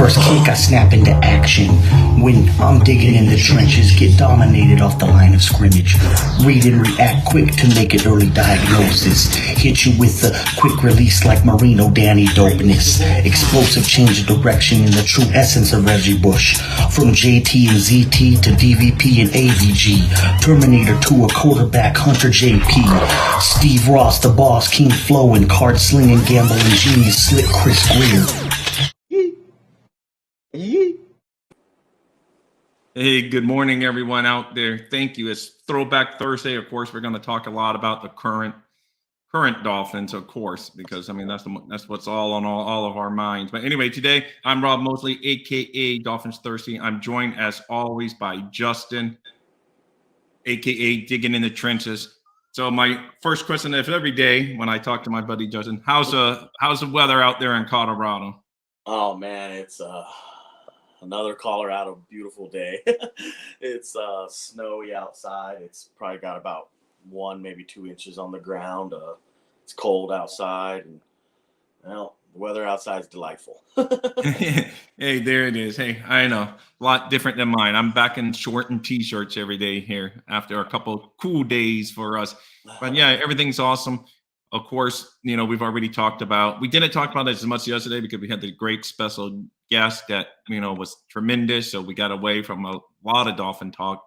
first kick, I snap into action. When I'm digging in the trenches, get dominated off the line of scrimmage. Read and react quick to make an early diagnosis. Hit you with the quick release like Marino Danny dopeness. Explosive change of direction in the true essence of Reggie Bush. From JT and ZT to DVP and AVG. Terminator to a quarterback, Hunter JP. Steve Ross, the boss, King Flow, and card slinging, gambling genius, slick Chris Greer. Hey, good morning, everyone out there. Thank you. It's Throwback Thursday. Of course, we're going to talk a lot about the current Dolphins, of course, because I mean that's what's all on all of our minds. But anyway, today I'm Rob Mosley, aka Dolphins Thirsty. I'm joined as always by Justin, aka Digging in the Trenches. So my first question is every day when I talk to my buddy Justin, how's the weather out there in Colorado? Oh man, it's another Colorado beautiful day. It's snowy outside. It's probably got about 1, maybe 2 inches on the ground. It's cold outside, and well, the weather outside is delightful. Hey, there it is. Hey, I know, a lot different than mine. I'm back in short and t-shirts every day here after a couple cool days for us. But yeah, everything's awesome. Of course, you know, we've already talked about, we didn't talk about it as much yesterday because we had the great special guest that, you know, was tremendous. So we got away from a lot of Dolphin talk.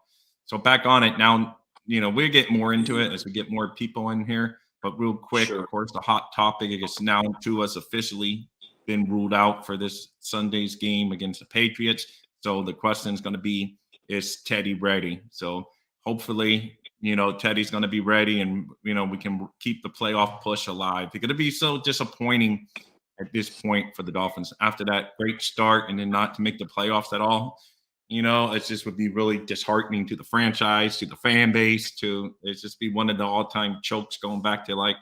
So back on it now, you know, we'll get more into it as we get more people in here. But real quick, Sure. Of course, the hot topic is now to us officially been ruled out for this Sunday's game against the Patriots. So the question is going to be, is Teddy ready? So hopefully, you know, Teddy's going to be ready and, you know, we can keep the playoff push alive. It's going to be so disappointing at this point for the Dolphins after that great start and then not to make the playoffs at all. You know, it just would be really disheartening to the franchise, to the fan base, it's just be one of the all-time chokes going back to like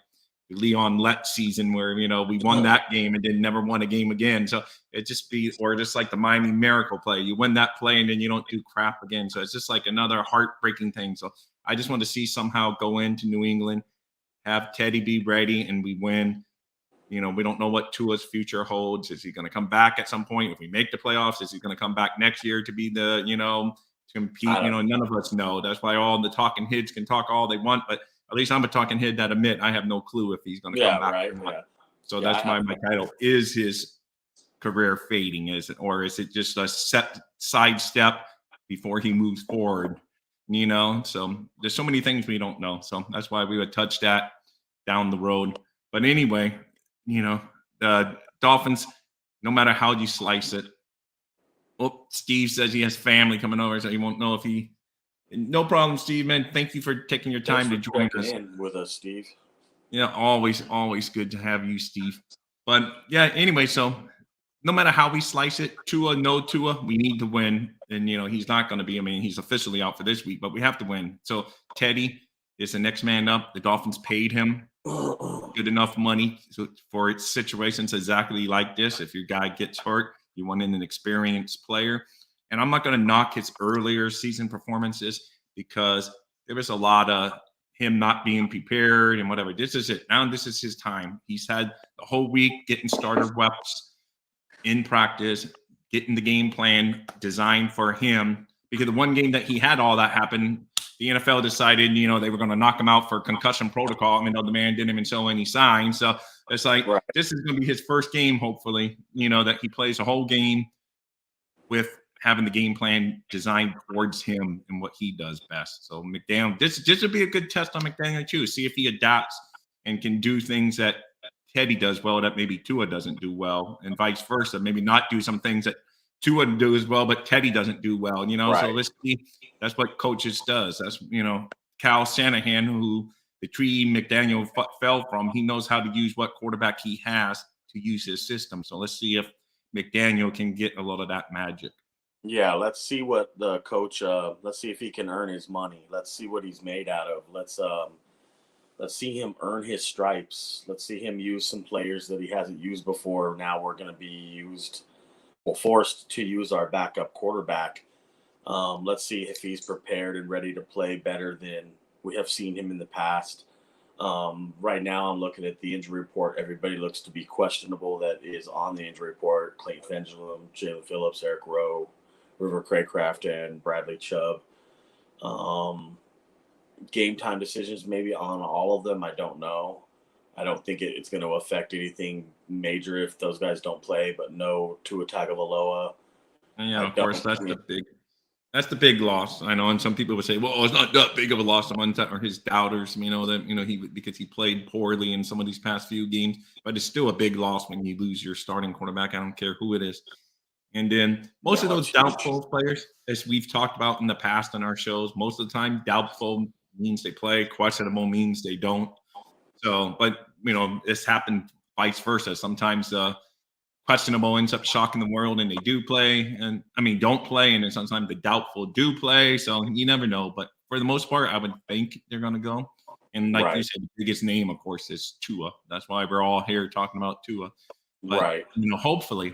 the Leon Lett season where, you know, we won that game and then never won a game again. So it just be, or just like the Miami Miracle play. You win that play and then you don't do crap again. So it's just like another heartbreaking thing. So I just want to see somehow go into New England, have Teddy be ready, and we win. You know, we don't know what Tua's future holds. Is he going to come back at some point? If we make the playoffs, is he going to come back next year to be the, you know, to compete? You know, none of us know. That's why all the talking heads can talk all they want. But at least I'm a talking head that admit I have no clue if he's going to come back. Right. Or not. Yeah. So that's why my title is his career fading, is it, or is it just a side step before he moves forward? You know, so there's so many things we don't know. So that's why we would touch that down the road. But anyway, you know, the Dolphins, no matter how you slice it. Oh, Steve says he has family coming over, so he won't know if he. No problem, Steve, man. Thank you for taking your time to join us. With us, Steve. Yeah, always good to have you, Steve. But yeah, anyway, so no matter how we slice it, Tua, no Tua, we need to win. And, you know, he's not going to be, I mean, he's officially out for this week, but we have to win. So Teddy is the next man up. The Dolphins paid him good enough money for its situations exactly like this. If your guy gets hurt, you want in an experienced player. And I'm not going to knock his earlier season performances because there was a lot of him not being prepared and whatever. This is it. Now this is his time. He's had the whole week getting starter reps in practice, getting the game plan designed for him. Because the one game that he had all that happen, the NFL decided, you know, they were going to knock him out for concussion protocol. I mean, the man didn't even show any signs. So it's like, This is going to be his first game, hopefully, you know, that he plays a whole game with having the game plan designed towards him and what he does best. So McDaniel, this would be a good test on McDaniel too. See if he adapts and can do things that Teddy does well that maybe Tua doesn't do well, and vice versa. Maybe not do some things that Tua do as well, but Teddy doesn't do well, you know? So let's see. That's what coaches does. That's, you know, Cal Shanahan, who the tree McDaniel fell from, he knows how to use what quarterback he has to use his system. So let's see if McDaniel can get a lot of that magic. Yeah, let's see what the coach. Let's see if he can earn his money. Let's see what he's made out of. Let's see him earn his stripes. Let's see him use some players that he hasn't used before. Now we're going to be forced to use our backup quarterback. Let's see if he's prepared and ready to play better than we have seen him in the past. Right now, I'm looking at the injury report. Everybody looks to be questionable that is on the injury report. Clayton Pendulum, Jalen Phillips, Eric Rowe, River Craycraft, and Bradley Chubb. Um, Game time decisions maybe on all of them. I don't know. I don't think it's going to affect anything major if those guys don't play, but no Tua Tagovailoa. And yeah, I of don't. course, that's the big loss. I know, and some people would say, "Well, it's not that big of a loss." Among or his doubters, that he because he played poorly in some of these past few games, but it's still a big loss when you lose your starting quarterback. I don't care who it is. And then most of those doubtful players, as we've talked about in the past on our shows, most of the time doubtful means they play, questionable means they don't. So, but it's happened vice versa. Sometimes questionable ends up shocking the world and they do play, and don't play, and then sometimes the doubtful do play. So you never know. But for the most part, I would think they're gonna go. And like you said, the biggest name, of course, is Tua. That's why we're all here talking about Tua. But Right. hopefully,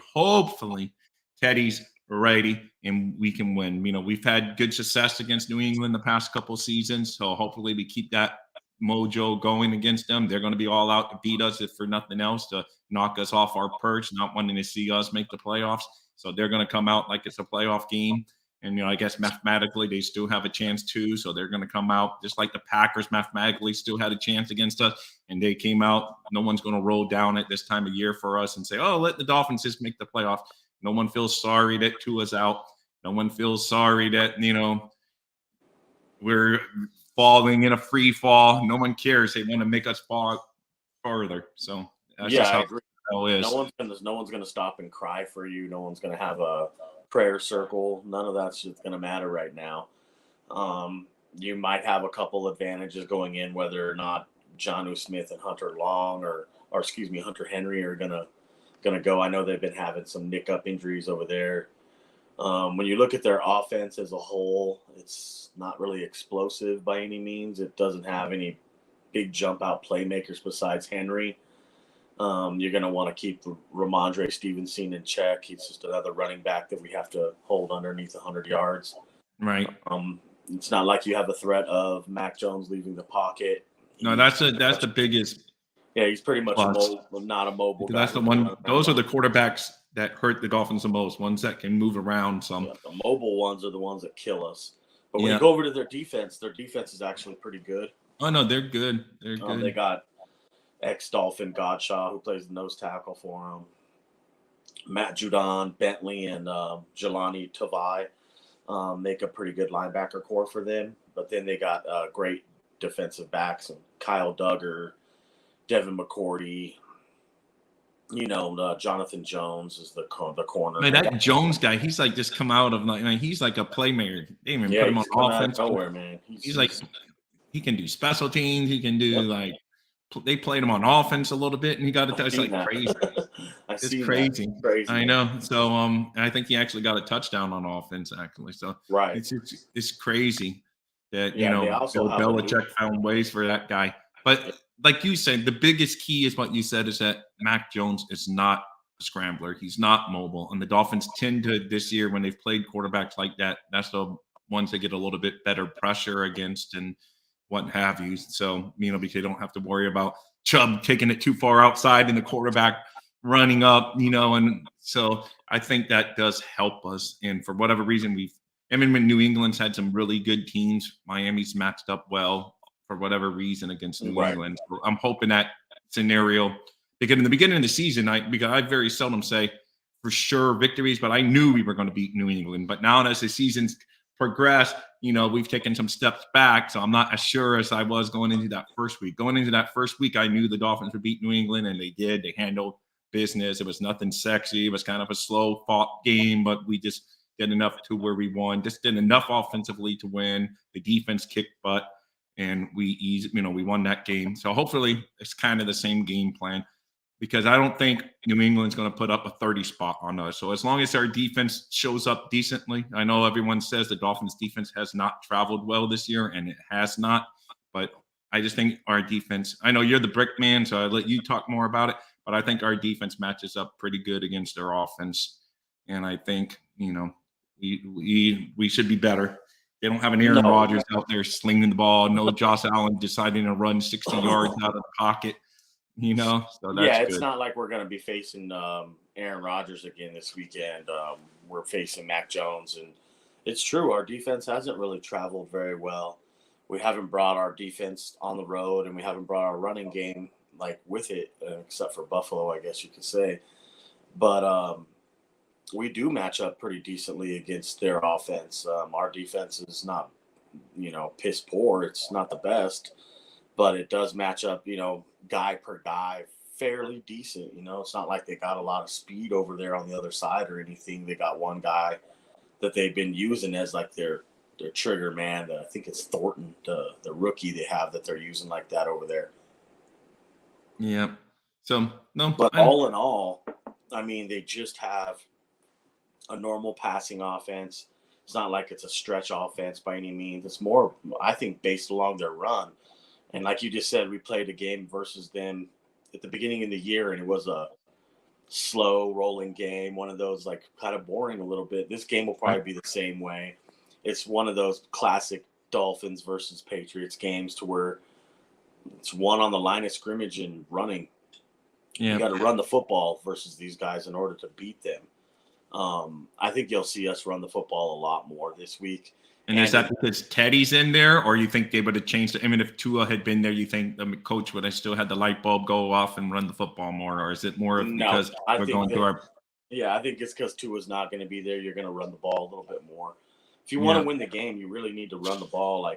Teddy's ready and we can win. We've had good success against New England the past couple seasons, so hopefully we keep that mojo going against them. They're going to be all out to beat us, if for nothing else, to knock us off our perch, not wanting to see us make the playoffs. So they're going to come out like it's a playoff game. And, I guess mathematically they still have a chance too. So they're going to come out just like the Packers mathematically still had a chance against us. And they came out. No one's going to roll down at this time of year for us and say, oh, let the Dolphins just make the playoffs. No one feels sorry that Tua's out. No one feels sorry that, we're falling in a free fall. No one cares. They want to make us fall further. So that's just how I agree. it is. No one's gonna stop and cry for you. No one's gonna have a prayer circle. None of that's just gonna matter right now. You might have a couple advantages going in, whether or not Jonnu Smith and Hunter Long or Hunter Henry are gonna go. I know they've been having some nick up injuries over there. When you look at their offense as a whole, it's not really explosive by any means. It doesn't have any big jump out playmakers besides Henry. You're going to want to keep Ramondre Stevenson in check. He's just another running back that we have to hold underneath 100 yards. Right. It's not like you have a threat of Mac Jones leaving the pocket. No, that's the biggest. Yeah, he's pretty much not a mobile guy. That's the one. Those are the quarterbacks that hurt the Dolphins the most. Ones that can move around some. Yeah, the mobile ones are the ones that kill us. But when you go over to their defense is actually pretty good. Oh no, they're good. They're good. They got ex-Dolphin Godshaw, who plays the nose tackle for them. Matt Judon, Bentley, and Jelani Tavai make a pretty good linebacker core for them. But then they got great defensive backs, and Kyle Duggar, Devin McCourty, Jonathan Jones is the corner. Man, that Jones guy, he's like just come out of he's like a playmaker. They even put him on offense. Nowhere, man. He's like he can do special teams. He can do they played him on offense a little bit, and he got a touch like crazy. It's crazy. I know. So I think he actually got a touchdown on offense actually. So right, it's crazy that Bill Belichick found ways for that guy. But like you said, the biggest key is what you said is that Mac Jones is not a scrambler. He's not mobile, and the Dolphins tend to this year when they've played quarterbacks like that. That's the ones that get a little bit better pressure against and what have you. So, because they don't have to worry about Chubb taking it too far outside and the quarterback running up, and so I think that does help us. And for whatever reason, when New England's had some really good teams, Miami's matched up well for whatever reason against New England. So I'm hoping that scenario, because in the beginning of the season, because I very seldom say for sure victories, but I knew we were going to beat New England. But now as the season's progressed, we've taken some steps back. So I'm not as sure as I was going into that first week. Going into that first week, I knew the Dolphins would beat New England, and they did. They handled business. It was nothing sexy. It was kind of a slow fought game, but we just did enough to where we won. Just did enough offensively to win. The defense kicked butt, and we won that game. So hopefully it's kind of the same game plan, because I don't think New England's going to put up a 30 spot on us. So as long as our defense shows up decently, I know everyone says the Dolphins defense has not traveled well this year, and it has not, but I just think our defense, I know you're the brick man, so I'll let you talk more about it, but I think our defense matches up pretty good against their offense. And I think, we should be better They don't have an Aaron No. Rodgers out there slinging the ball. No Josh Allen deciding to run 60 yards out of the pocket. So that's It's good. not like we're going to be facing Aaron Rodgers again this weekend. We're facing Mac Jones, and it's true. Our defense hasn't really traveled very well. We haven't brought our defense on the road, and we haven't brought our running game with it, except for Buffalo, I guess you could say. But we do match up pretty decently against their offense. Our defense is not, piss poor. It's not the best, but it does match up, guy per guy fairly decent. It's not like they got a lot of speed over there on the other side or anything. They got one guy that they've been using as their trigger man. I think it's Thornton, the rookie they have that they're using like that over there. Yeah. So, no. But all in all, they just have a normal passing offense. It's not like it's a stretch offense by any means. It's more, I think, based along their run. And like you just said, we played a game versus them at the beginning of the year, and it was a slow rolling game, one of those kind of boring a little bit. This game will probably be the same way. It's one of those classic Dolphins versus Patriots games to where it's one on the line of scrimmage and running. Yeah. You got to run the football versus these guys in order to beat them. I think you'll see us run the football a lot more this week. And is that because Teddy's in there, or you think they would have changed it? I mean, if Tua had been there, you think the coach would have still had the light bulb go off and run the football more, or is it more because we're going through our? Yeah, I think it's because Tua's not going to be there. You're going to run the ball a little bit more. If you want to win the game, you really need to run the ball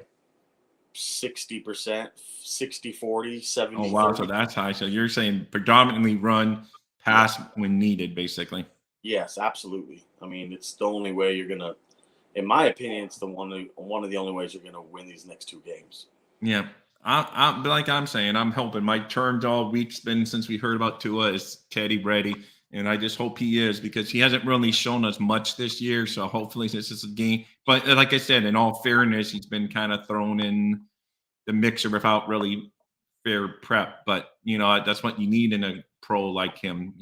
60%, 60-40, 70-30. Oh, wow. So that's high. So you're saying predominantly run, pass when needed, basically. Yes, absolutely. It's the only way you're going to, in my opinion, it's one of the only ways you're going to win these next two games. Yeah. I'm like I'm saying, I'm hoping my terms all week's been since we heard about Tua is Teddy ready. And I just hope he is, because he hasn't really shown us much this year. So hopefully this is a game. But like I said, in all fairness, he's been kind of thrown in the mixer without really fair prep. But, that's what you need in a pro like him.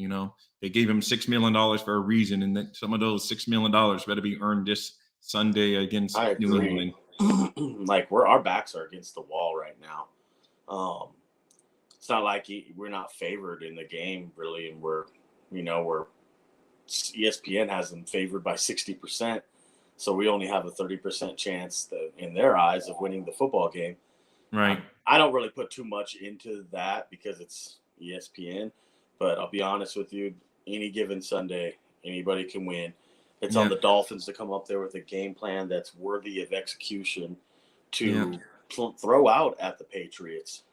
They gave him $6 million for a reason. And that some of those $6 million better be earned this Sunday against New England. Our backs are against the wall right now. It's not like we're not favored in the game, really. And we're ESPN has them favored by 60%. So we only have a 30% chance in their eyes of winning the football game. Right. I don't really put too much into that because it's ESPN, but I'll be honest with you, any given Sunday, anybody can win. It's on the Dolphins to come up there with a game plan that's worthy of execution to throw out at the Patriots.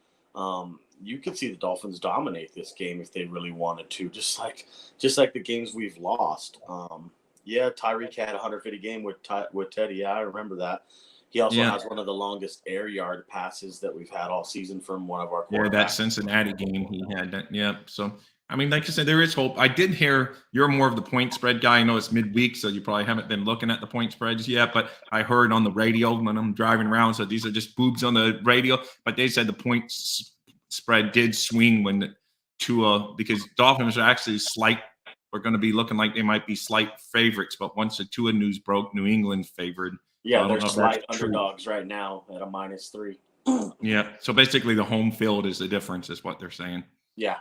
You could see the Dolphins dominate this game if they really wanted to, just like the games we've lost. Tyreek had a 150 game with Teddy. Yeah, I remember that. He also has one of the longest air yard passes that we've had all season from one of our quarterbacks. Yeah, that Cincinnati game he had that. Yeah, so like I said, there is hope. I did hear you're more of the point spread guy. I know it's midweek, so you probably haven't been looking at the point spreads yet. But I heard on the radio when I'm driving around, so these are just boobs on the radio. But they said the points spread did swing when Tua, because Dolphins are actually we're going to be looking like they might be slight favorites. But once the Tua news broke, New England favored. Yeah, they're slight underdogs right now at a -3. Yeah, so basically the home field is the difference, is what they're saying. Yeah.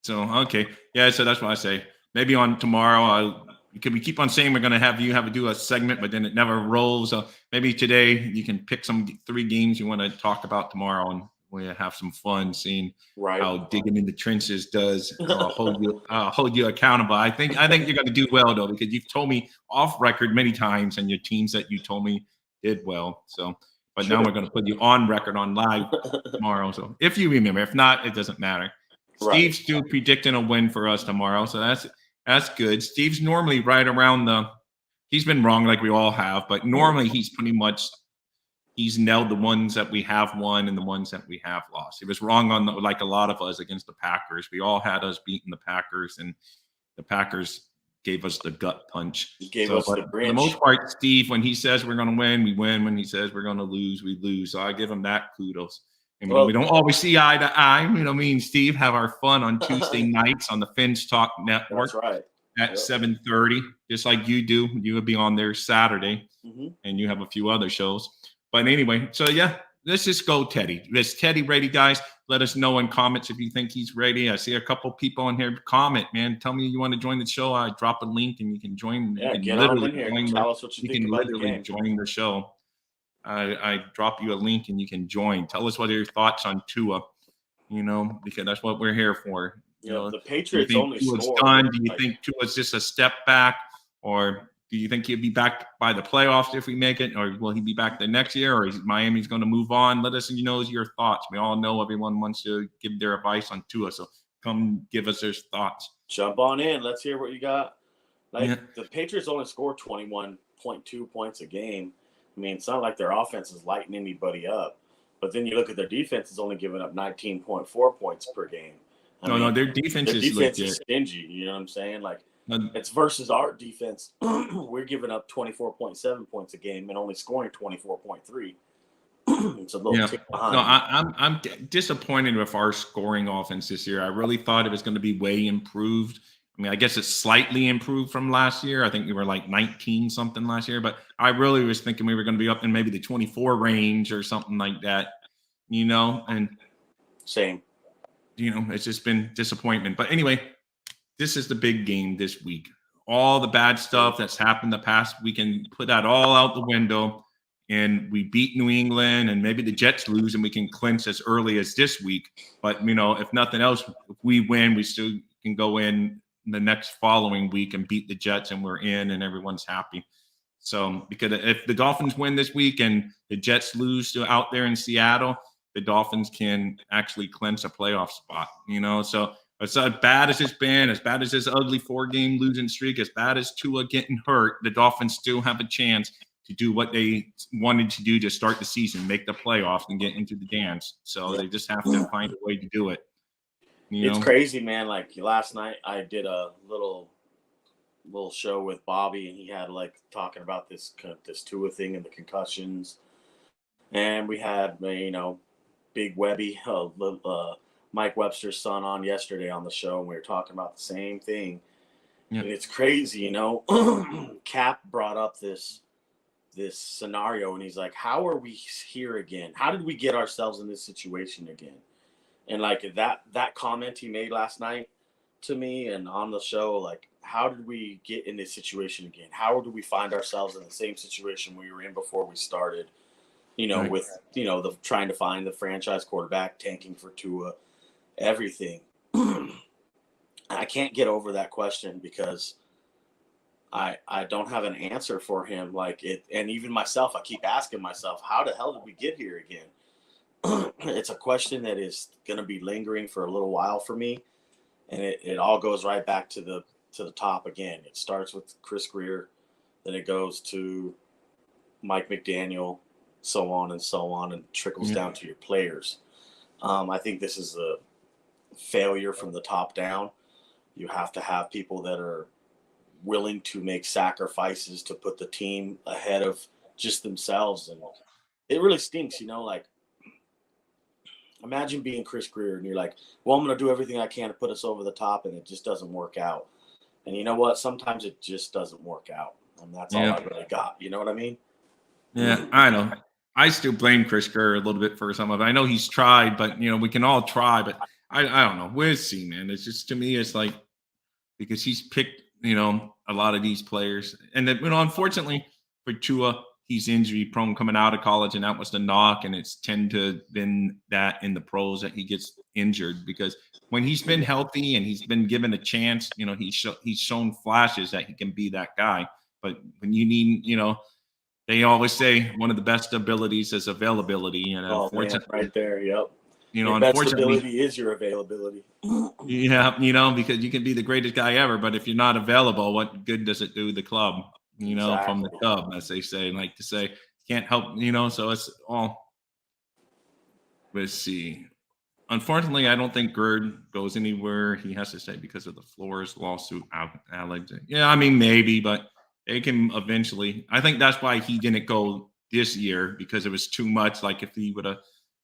So okay, yeah. So that's what I say. Maybe on tomorrow, we keep on saying we're going to have you do a segment, but then it never rolls. So maybe today you can pick some 3 games you want to talk about tomorrow, and we'll have some fun seeing how digging in the trenches does. Hold you accountable. I think you're going to do well though, because you've told me off record many times, and your teams that you told me did well. So, but now we're going to put you on record on live tomorrow. So if you remember, if not, it doesn't matter. Steve's still predicting a win for us tomorrow, so that's good. Steve's normally right around he's been wrong like we all have, but normally he's nailed the ones that we have won and the ones that we have lost. He was wrong on like a lot of us against the Packers. We all had us beating the Packers, and the Packers gave us the gut punch. For the most part, Steve, when he says we're going to win, we win. When he says we're going to lose, we lose. So I give him that kudos. And we don't always see eye to eye. Me and Steve have our fun on Tuesday nights on the Finch Talk Network. That's right. at 7:30, just like you do. You would be on there Saturday, and you have a few other shows. But anyway, so yeah, let's just go Teddy. Is Teddy ready, guys? Let us know in comments if you think he's ready. I see a couple people in here comment, man. Tell me you want to join the show. I drop a link and you can join. Yeah, you can get on in here. Tell us what you think about the game. Join the show. I drop you a link and you can join. Tell us what are your thoughts on Tua, because that's what we're here for. The Patriots only score. Do you think Tua's just a step back, or do you think he'll be back by the playoffs if we make it, or will he be back the next year, or is Miami's going to move on? Let us know your thoughts. We all know everyone wants to give their advice on Tua, so come give us their thoughts. Jump on in. Let's hear what you got. The Patriots only score 21.2 points a game. I mean, it's not like their offense is lighting anybody up. But then you look at their defense is only giving up 19.4 points per game. No, their defense is stingy. You know what I'm saying? It's versus our defense. We're giving up 24.7 points a game and only scoring 24.3. It's a little tick behind. No, I'm disappointed with our scoring offense this year. I really thought it was going to be way improved. I mean, I guess it's slightly improved from last year. I think we were like 19 something last year, but I really was thinking we were going to be up in maybe the 24 range or something like that, and same. It's just been disappointment. But anyway, this is the big game this week. All the bad stuff that's happened the past, we can put that all out the window, and we beat New England, and maybe the Jets lose, and we can clinch as early as this week. But, if nothing else, if we win, we still can go in the next following week and beat the Jets, and we're in, and everyone's happy. So, because if the Dolphins win this week and the Jets lose out there in Seattle, the Dolphins can actually clinch a playoff spot, So as bad as it's been, as bad as this ugly 4-game losing streak, as bad as Tua getting hurt, the Dolphins still have a chance to do what they wanted to do to start the season, make the playoffs and get into the dance. So they just have to find a way to do it. It's crazy, man. Like last night I did a little show with Bobby, and he had talking about this Tua thing and the concussions. And we had, Big Webby, Mike Webster's son, on yesterday on the show, and we were talking about the same thing. Yeah. And it's crazy, Cap brought up this scenario, and he's like, how are we here again? How did we get ourselves in this situation again? And that comment he made last night to me and on the show, how did we get in this situation again? How do we find ourselves in the same situation we were in before we started? Right. With, the trying to find the franchise quarterback, tanking for Tua, everything. I can't get over that question because I don't have an answer for him. And even myself, I keep asking myself, how the hell did we get here again? It's a question that is going to be lingering for a little while for me. And it all goes right back to the top again. It starts with Chris Greer, then it goes to Mike McDaniel, so on and trickles down to your players. I think this is a failure from the top down. You have to have people that are willing to make sacrifices to put the team ahead of just themselves. And it really stinks, imagine being Chris Greer and you're like, well, I'm going to do everything I can to put us over the top, and it just doesn't work out. And you know what? Sometimes it just doesn't work out. And that's all I really got. You know what I mean? Yeah, I know. I still blame Chris Greer a little bit for some of it. I know he's tried, but, we can all try. But I don't know. We'll see, man. It's just, to me, it's like, because he's picked, a lot of these players. And then, unfortunately for Tua, he's injury prone coming out of college, and that was the knock. And it's tend to been that in the pros that he gets injured, because when he's been healthy and he's been given a chance, he's shown flashes that he can be that guy. But when you need, they always say one of the best abilities is availability. And unfortunately, right there, yep. Your best ability is your availability. Yeah, because you can be the greatest guy ever, but if you're not available, what good does it do the club? Exactly. From the club, as they say, like to say, can't help. So it's all. Let's see. Unfortunately, I don't think Gerd goes anywhere. He has to stay because of the Flores lawsuit. Alex, yeah, I mean maybe, but they can eventually. I think that's why he didn't go this year, because it was too much. Like if he would have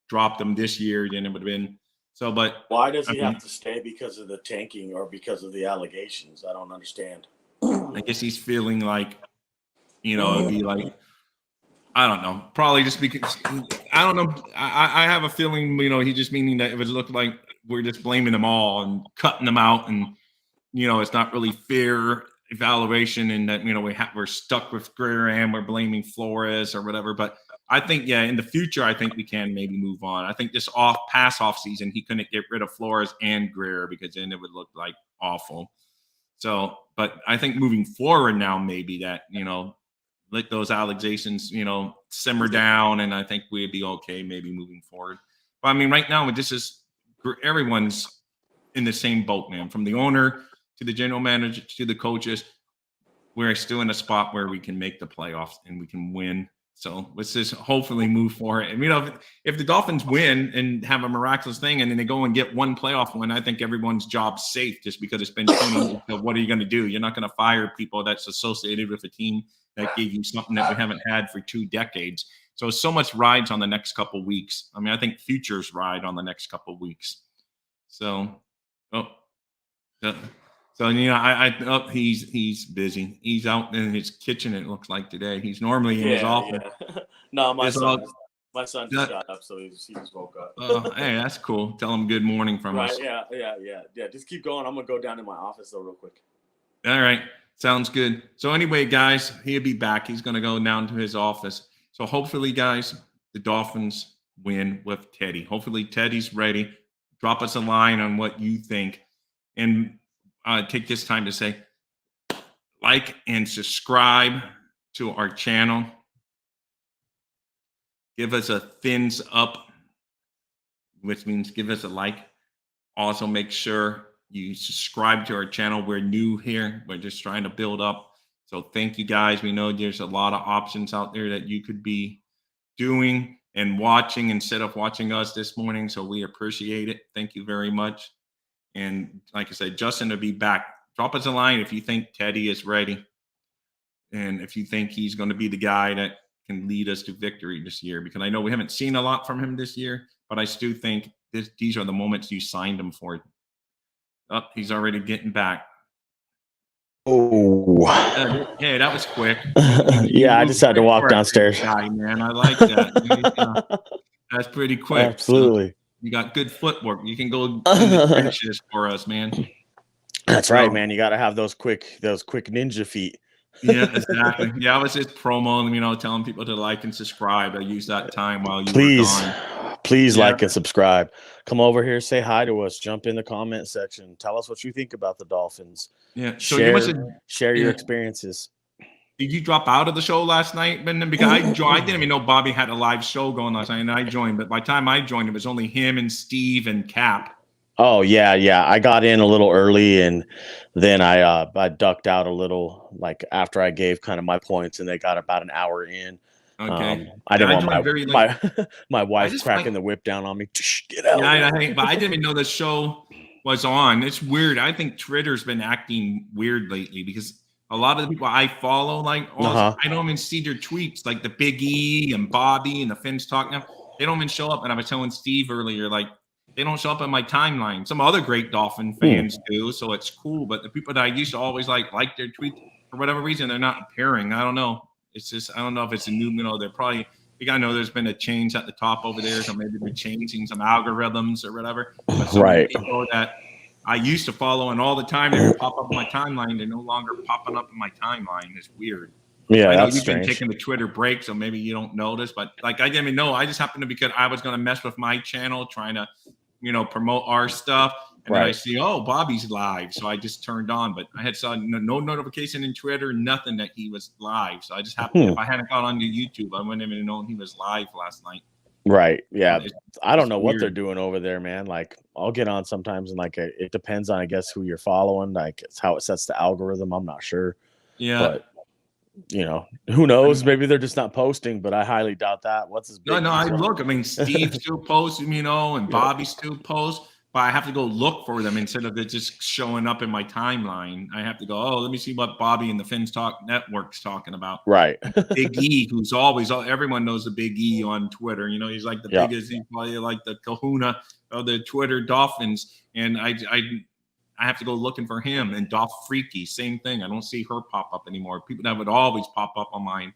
dropped him this year, then it would have been So, but why does I he mean, have to stay? Because of the tanking or because of the allegations? I don't understand. I guess he's feeling like, it'd be like, I don't know, probably just because I don't know. I have a feeling, he just meaning that it would look like we're just blaming them all and cutting them out, and it's not really fair evaluation, and that we're stuck with Greer and we're blaming Flores or whatever. But I think, yeah, in the future, I think we can maybe move on. I think this off season, he couldn't get rid of Flores and Greer because then it would look like awful. So, but I think moving forward now, maybe that let those allegations simmer down, and I think we'd be okay maybe moving forward. But I mean, right now, this is everyone's in the same boat, man. From the owner to the general manager to the coaches, we're still in a spot where we can make the playoffs and we can win. So let's just hopefully move forward. And if the Dolphins win and have a miraculous thing, and then they go and get one playoff win, I think everyone's job's safe just because it's been 20 years. So what are you going to do? You're not going to fire people that's associated with a team that gave you something that we haven't had for 2 decades. So much rides on the next couple weeks. I mean, I think futures ride on the next couple weeks. So, he's busy. He's out in his kitchen. It looks like today. He's normally in his office. Yeah. No, my son just got up, so he just woke up. Hey, that's cool. Tell him good morning from us. Yeah. Just keep going. I'm gonna go down to my office though, real quick. All right, sounds good. So anyway, guys, he'll be back. He's gonna go down to his office. So hopefully, guys, the Dolphins win with Teddy. Hopefully, Teddy's ready. Drop us a line on what you think, and take this time to say like and subscribe to our channel. Give us a thumbs up, which means give us a like. Also, make sure you subscribe to our channel. We're new here. We're just trying to build up. So thank you, guys. We know there's a lot of options out there that you could be doing and watching instead of watching us this morning. So we appreciate it. Thank you very much. And like I said, Justin will be back. Drop us a line if you think Teddy is ready, and if you think he's going to be the guy that can lead us to victory this year. Because I know we haven't seen a lot from him this year, but I still think these are the moments you signed him for. Oh, he's already getting back. Oh, hey, that was quick. Yeah, I just had to walk downstairs. Guy, man, I like that. That's pretty quick. Absolutely. So you got good footwork. You can go in the trenches for us, man. That's right, man. You got to have those quick ninja feet. Yeah, exactly. Yeah, I was just promoting, telling people to like and subscribe. I used that time while you were gone. Please like and subscribe. Come over here, say hi to us. Jump in the comment section. Tell us what you think about the Dolphins. Yeah. So share your experiences. Did you drop out of the show last night? Because I didn't even know Bobby had a live show going last night, and I joined. But by the time I joined, it was only him and Steve and Cap. Oh yeah. I got in a little early, and then I ducked out a little, like after I gave kind of my points, and they got about an hour in. Okay. I didn't want my wife cracking the whip down on me. Get out. Yeah, but I didn't even know the show was on. It's weird. I think Twitter's been acting weird lately because a lot of the people I follow, I don't even see their tweets, like the Big E and Bobby and the Finns talking. They don't even show up. And I was telling Steve earlier, they don't show up on my timeline. Some other great Dolphin fans do, so it's cool. But the people that I used to always like their tweets, for whatever reason, they're not appearing. I don't know. It's just, I don't know if it's a new, they're probably, I know there's been a change at the top over there, so maybe they're changing some algorithms or whatever. But some people that I used to follow and all the time they would pop up on my timeline, they're no longer popping up in my timeline. It's weird. Yeah, I know that's you've strange. been taking the Twitter break, so maybe you don't notice. But I didn't even know. I just happened to, because I was going to mess with my channel, trying to, promote our stuff. And then I see, Bobby's live. So I just turned on, but I saw no notification in Twitter, nothing that he was live. So I just happened, if I hadn't gone on to YouTube, I wouldn't even known he was live last night. Right. Yeah. I don't know what they're doing over there, man. I'll get on sometimes, and it depends on, I guess, who you're following. It's how it sets the algorithm. I'm not sure. Yeah. But who knows? Maybe they're just not posting, but I highly doubt that. What's his big I look. Steve still posts, and Bobby still posts. but I have to go look for them instead of it just showing up in my timeline. I have to go, let me see what Bobby and the Finns Talk Network's talking about. Right. Big E, who's always, everyone knows the Big E on Twitter. He's like the biggest, he's probably like the kahuna of the Twitter Dolphins. And I have to go looking for him. And Dolph Freaky, same thing. I don't see her pop up anymore. People that would always pop up on mine.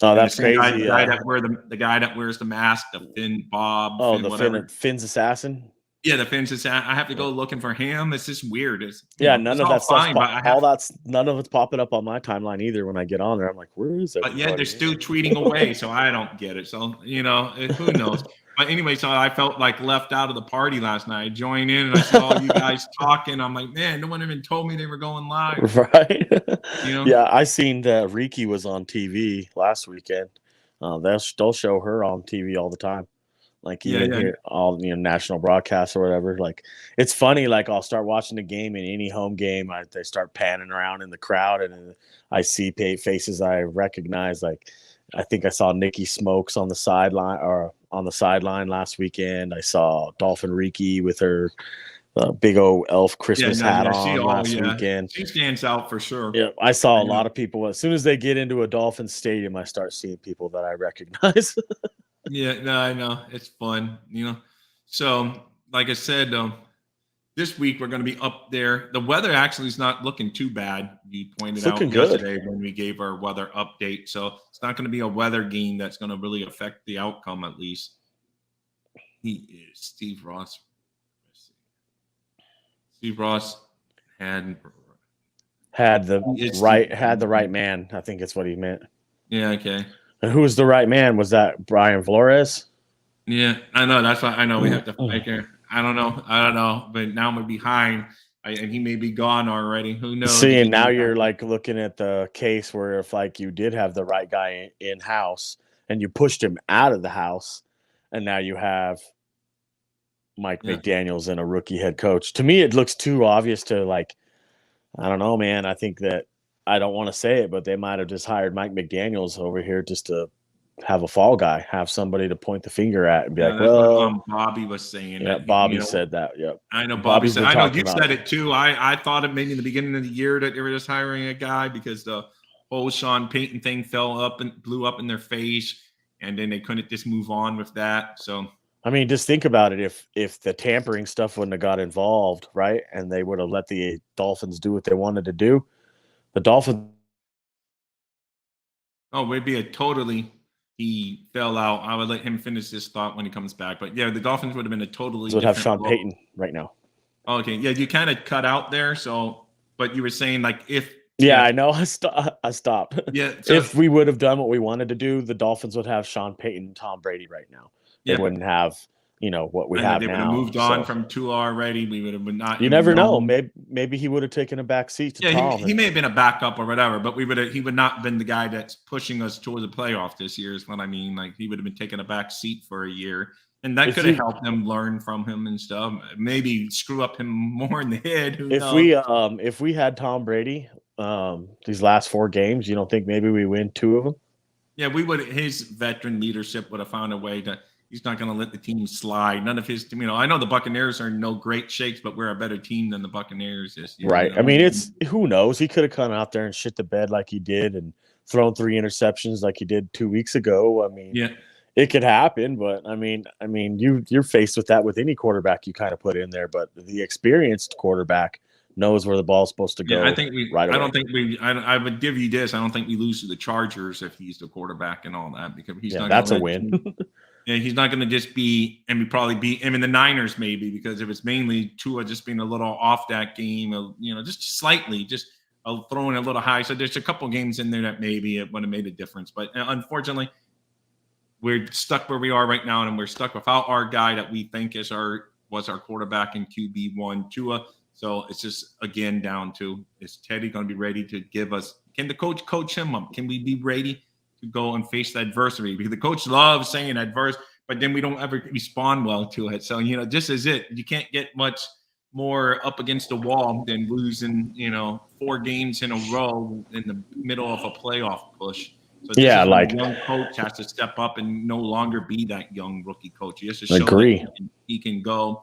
Oh, that's crazy. The guy that wears the mask, the Finn Bob. Oh, the Finn's assassin. Yeah, the Finn's assassin. I have to go looking for him. It's just weird. None of that stuff. None of it's popping up on my timeline either. When I get on there, I'm like, where is it? But yeah, they're still tweeting away, so I don't get it. So who knows? But anyway, so I felt like left out of the party last night. I joined in and I saw you guys talking. I'm like, man, no one even told me they were going live. Right. Yeah, I seen that Riki was on TV last weekend. They'll show her on TV all the time. Like here, all national broadcasts or whatever. Like it's funny. Like I'll start watching the game, in any home game, they start panning around in the crowd, and I see faces I recognize. Like I think I saw Nikki Smokes on the sideline last weekend. I saw Dolphin Riki with her big old elf Christmas hat on last weekend. She stands out for sure. Yeah, I saw a lot of people. As soon as they get into a Dolphins stadium, I start seeing people that I recognize. Yeah, no, I know. It's fun, So, like I said, this week we're going to be up there. The weather actually is not looking too bad. You pointed out yesterday when we gave our weather update. So, it's not going to be a weather game that's going to really affect the outcome, at least. He is Steve Ross. Steve Ross had the right man. I think it's what he meant. Yeah, okay. And who was the right man? Was that Brian Flores? Yeah, I know. That's why I know we have to make it. I don't know. But now we're behind, and he may be gone already. Who knows? See, and now you're like looking at the case where if like you did have the right guy in house and you pushed him out of the house, and now you have Mike McDaniels and a rookie head coach. To me, it looks too obvious to like. I don't know, man. I think that. I don't want to say it, but they might have just hired Mike McDaniels over here just to have a fall guy, have somebody to point the finger at and be like, well, Bobby was saying that. Bobby said that. Yep. I know Bobby said, I know you said it too. I thought it maybe in the beginning of the year that they were just hiring a guy because the whole Sean Payton thing blew up in their face, and then they couldn't just move on with that. So, I mean, just think about it. If the tampering stuff wouldn't have got involved, right, and they would have let the Dolphins do what they wanted to do, the Dolphins. Oh, would be he fell out. I would let him finish this thought when he comes back. But yeah, the Dolphins would have been a totally would have Sean Payton right now. Okay. Yeah, you kind of cut out there. So, but you were saying like if. Yeah, I know. I stopped. Yeah. So, if we would have done what we wanted to do, the Dolphins would have Sean Payton and Tom Brady right now. They wouldn't have. What we have now. They would have moved on from Tua already. We would have not. You never know. Maybe he would have taken a back seat to Tom. He may have been a backup or whatever, but he would not have been the guy that's pushing us towards the playoff this year is what I mean. Like he would have been taking a back seat for a year. And that could have helped them learn from him and stuff. Maybe screw up him more in the head. If we had Tom Brady these last 4 games, you don't think maybe we win 2 of them? Yeah, we would. His veteran leadership would have found a way to. He's not going to let the team slide. None of his, I know the Buccaneers are no great shakes, but we're a better team than the Buccaneers is. Right. I mean, it's who knows? He could have come out there and shit the bed like he did and thrown 3 interceptions like he did 2 weeks ago. I mean, it could happen, but I mean, you're faced with that with any quarterback you kind of put in there. But the experienced quarterback knows where the ball's supposed to go. Yeah, I think I would give you this. I don't think we lose to the Chargers if he's the quarterback and all that because he's not. That's a win. Yeah, he's not going to just be, and we probably beat him in the Niners maybe because if it's mainly Tua just being a little off that game, just slightly, just throwing a little high. So there's a couple games in there that maybe it would have made a difference. But unfortunately, we're stuck where we are right now, and we're stuck without our guy that we think was our quarterback in QB1, Tua. So it's just, again, down to, is Teddy going to be ready to give us – can the coach him up? Can we be ready to go and face the adversity? Because the coach loves saying adverse, but then we don't ever respond well to it. So, this is it. You can't get much more up against the wall than losing, 4 games in a row in the middle of a playoff push. So a young coach has to step up and no longer be that young rookie coach. He has to show he can go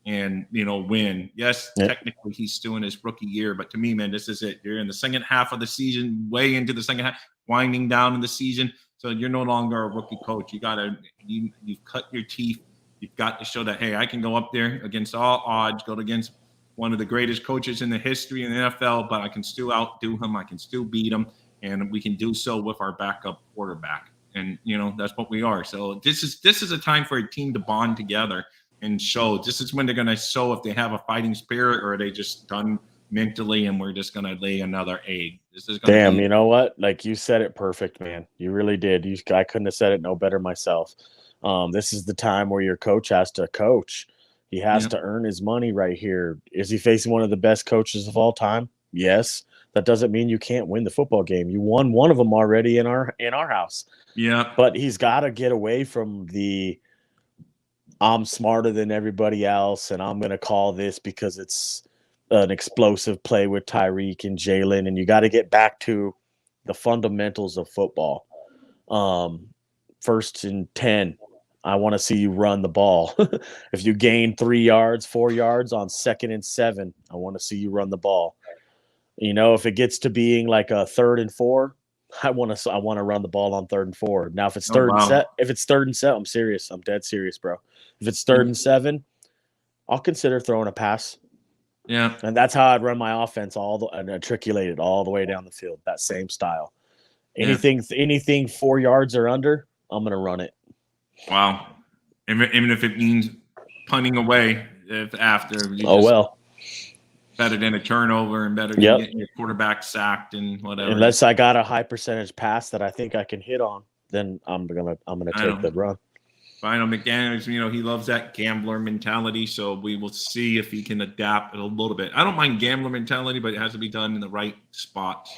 and, win. Yes, technically he's still in his rookie year, but to me, man, this is it. You're in the second half of the season, way into the second half, winding down in the season. So you're no longer a rookie coach. You've cut your teeth. You've got to show that, hey, I can go up there against all odds, go against one of the greatest coaches in the history in the NFL, but I can still outdo him. I can still beat him, and we can do so with our backup quarterback. And, that's what we are. So this is a time for a team to bond together and show. This is when they're going to show if they have a fighting spirit or are they just done mentally and we're just going to lay another egg. This is Damn, you know what? Like, you said it perfect, man. You really did. I couldn't have said it no better myself. This is the time where your coach has to coach. He has to earn his money right here. Is he facing one of the best coaches of all time? Yes. That doesn't mean you can't win the football game. You won one of them already in our house. Yeah. But he's got to get away from the I'm smarter than everybody else, and I'm going to call this because it's an explosive play with Tyreek and Jalen, and you got to get back to the fundamentals of football. 1st and 10, I want to see you run the ball. If you gain 3 yards, 4 yards on 2nd and 7, I want to see you run the ball. If it gets to being like a 3rd and 4, I want to run the ball on 3rd and 4. Now, if it's third and set, I'm serious. I'm dead serious, bro. If it's 3rd and 7, I'll consider throwing a pass. Yeah. And that's how I'd run my offense and matriculate it all the way down the field, that same style. Anything 4 yards or under, I'm going to run it. Wow. Even if it means punting away after. Better than a turnover and better than getting your quarterback sacked and whatever. Unless I got a high percentage pass that I think I can hit on, then I'm gonna take the run. Final McDaniels, he loves that gambler mentality, so we will see if he can adapt it a little bit. I don't mind gambler mentality, but it has to be done in the right spots.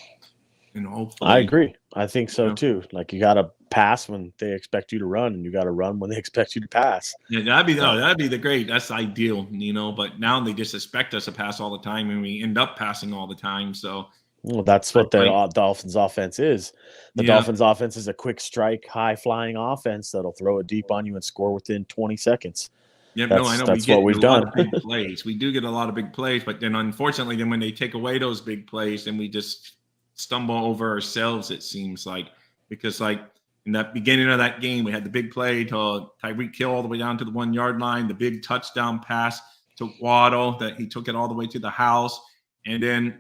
And hopefully, I agree. I think so too. Like, you got to pass when they expect you to run, and you got to run when they expect you to pass. Yeah, that'd be the great. That's ideal, But now they just expect us to pass all the time, and we end up passing all the time. So, well, that's what the Dolphins' offense is. The Dolphins' offense is a quick strike, high flying offense that'll throw it deep on you and score within 20 seconds. Yeah, I know. That's what we've done. Big plays. We do get a lot of big plays, but then unfortunately, when they take away those big plays, then we just stumble over ourselves, it seems like, because in that beginning of that game, we had the big play to Tyreek Hill all the way down to the 1 yard line, the big touchdown pass to Waddle that he took it all the way to the house. And then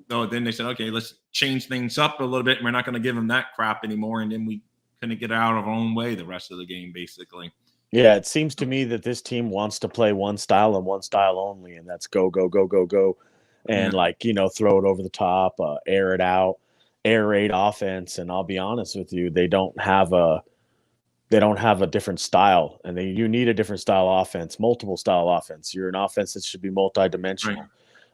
they said, okay, let's change things up a little bit. And we're not going to give him that crap anymore. And then we couldn't get out of our own way the rest of the game, basically. Yeah, it seems to me that this team wants to play one style and one style only, and that's go, go, go, go, go. And throw it over the top, air it out, air raid offense. And I'll be honest with you, they don't have a different style, and you need a different style offense, multiple style offense. You're an offense that should be multidimensional.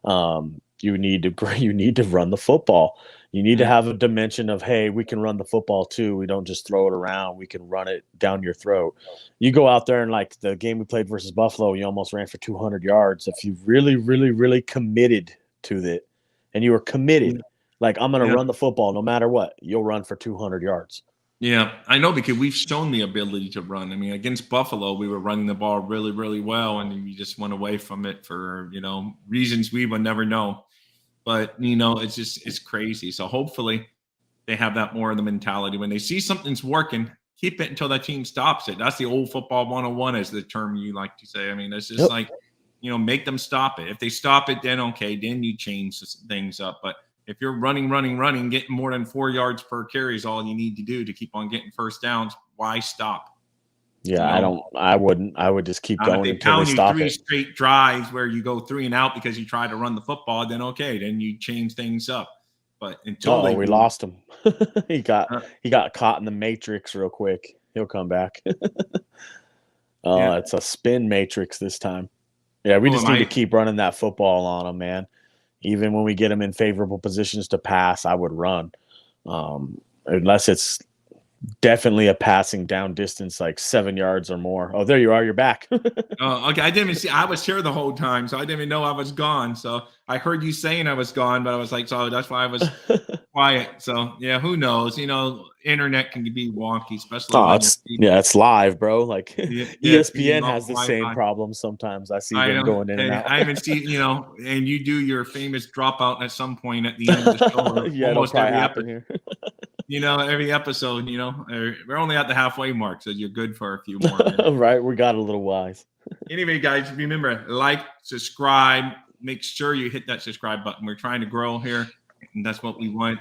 Right. You need to run the football. You need to have a dimension of, hey, we can run the football too. We don't just throw it around. We can run it down your throat. You go out there and, like the game we played versus Buffalo, you almost ran for 200 yards. If you really, really, really committed to it, and you were committed, like, I'm going to run the football no matter what, you'll run for 200 yards. Yeah, I know, because we've shown the ability to run. I mean, against Buffalo, we were running the ball really, really well, and we just went away from it for, reasons we would never know. But, it's crazy. So hopefully they have that more in the mentality. When they see something's working, keep it until that team stops it. That's the old football 101 is the term you like to say. I mean, it's just make them stop it. If they stop it, then okay, then you change things up. But if you're running, getting more than 4 yards per carry is all you need to do to keep on getting first downs, why stop? Yeah, I wouldn't. I would just keep going until they stop it. 3 straight drives where you go 3 and out because you try to run the football, then okay, then you change things up. But until we lost him. he got caught in the matrix real quick. He'll come back. It's a spin matrix this time. Yeah, we just need to keep running that football on them, man. Even when we get them in favorable positions to pass, I would run. Unless it's definitely a passing down distance, like 7 yards or more. Oh, there you are. You're back. Okay. I didn't even see. I was here the whole time, so I didn't even know I was gone. So I heard you saying I was gone, but I was like, so that's why I was quiet. So yeah, who knows? Internet can be wonky, especially Oh, when it's live, bro. Like it's feeding ESPN off has the same Wi-Fi. problem sometimes. I see I them know. going in and Hey, out. I haven't seen, and you do your famous dropout at some point at the end of the show, or Yeah, it'll almost probably every happen episode. here. Every episode, we're only at the halfway mark, so you're good for a few more minutes. Right, we got a little wise. Anyway, guys, remember, like, subscribe, make sure you hit that subscribe button. We're trying to grow here, and that's what we want.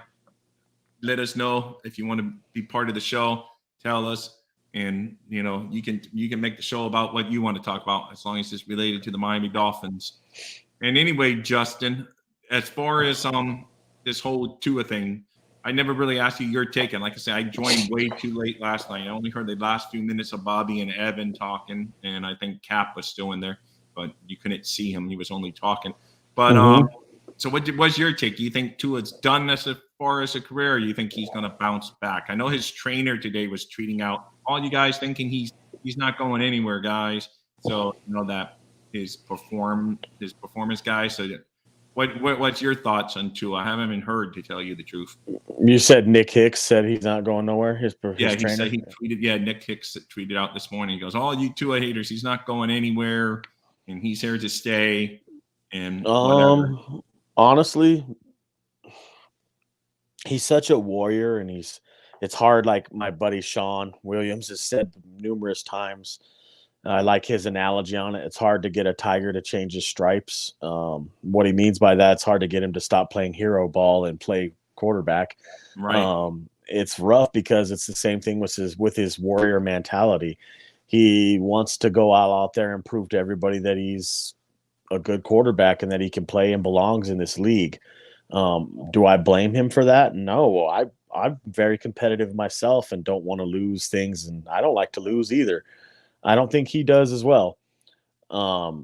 Let us know if you want to be part of the show. Tell us, and you can make the show about what you want to talk about, as long as it's related to the Miami Dolphins. And anyway, Justin, as far as this whole Tua thing, I never really asked you your take. And like I said, I joined way too late last night. I only heard the last few minutes of Bobby and Evan talking, and I think Cap was still in there, but you couldn't see him. He was only talking. But so what's your take? Do you think Tua's done as far as a career, or do you think he's going to bounce back? I know his trainer today was tweeting out, all you guys thinking he's not going anywhere, guys. So that his performance guy. So what's your thoughts on Tua? I haven't even heard, to tell you the truth. You said Nick Hicks said he's not going nowhere. His he trainer? said he tweeted. Yeah, Nick Hicks tweeted out this morning. He goes, "All you Tua haters, he's not going anywhere, and he's here to stay." And whatever. Honestly, he's such a warrior, and it's hard. Like my buddy Sean Williams has said numerous times. I like his analogy on it. It's hard to get a tiger to change his stripes. What he means by that, it's hard to get him to stop playing hero ball and play quarterback. Right. It's rough because it's the same thing with his warrior mentality. He wants to go out there and prove to everybody that he's a good quarterback and that he can play and belongs in this league. Do I blame him for that? No, I'm very competitive myself and don't want to lose things, and I don't like to lose either. I don't think he does as well. But